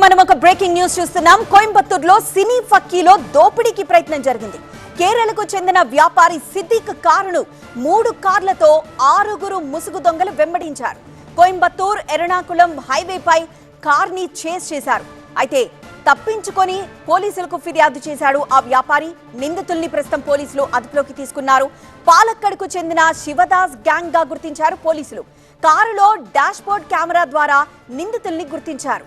మనం ఒక breaking news చూస్తున్నాం. కోయంబత్తూరులో సినీ ఫక్కీలో దోపిడీకి ప్రయత్నం జరిగింది. కేరళకు చెందిన వ్యాపారి సిద్దిక్ కారును 3 కార్లతో 6 ముసుగు దొంగలు వెంబడించారు. కోయంబత్తూర్ ఎర్నాకుళం హైవేపై కార్ని చేస్ చేశారు. అయితే తప్పించుకొని పోలీసులకు ఫిర్యాదు చేశాడు ఆ వ్యాపారి. నిందితుల్ని ప్రస్తుతం పోలీసులు అదుపులోకి తీసుకున్నారు. పాలక్కడ్కు చెందిన శివదాస్ గ్యాంగ్ గా గుర్తించారు పోలీసులు. కారులో డాష్ బోర్డ్ కెమెరా ద్వారా నిందితుల్ని గుర్తించారు.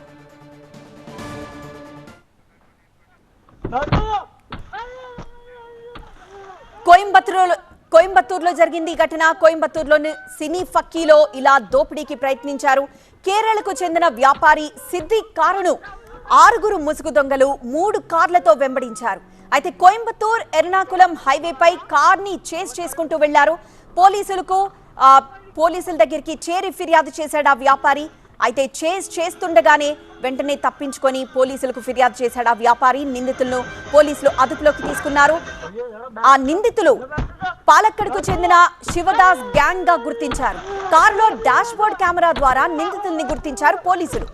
కోయంబత్తూరులో జరిగింది ఈ ఘటన. కోయంబత్తూరులోని సినీ ఫక్కీలో ఇలా దోపిడీకి ప్రయత్నించారు. కేరళకు చెందిన వ్యాపారి సిద్దిక్ కారును 6 ముసుగు దొంగలు 3 కార్లతో వెంబడించారు. అయితే కోయంబత్తూర్ ఎర్నాకుళం హైవేపై కార్ని చేస్ చేసుకుంటూ వెళ్లారు. పోలీసుల దగ్గరికి చేరి ఫిర్యాదు చేశాడు ఆ వ్యాపారి. అయితే చేస్ చేస్తుండగానే వెంటనే తప్పించుకొని పోలీసులకు ఫిర్యాదు చేశాడు ఆ వ్యాపారి. నిందితులను పోలీసులు అదుపులోకి తీసుకున్నారు. ఆ నిందితులు పాలక్కడ్కు చెందిన శివదాస్ గ్యాంగ్ గా గుర్తించారు. కారులో డాష్ బోర్డ్ కెమెరా ద్వారా నిందితుల్ని గుర్తించారు పోలీసులు.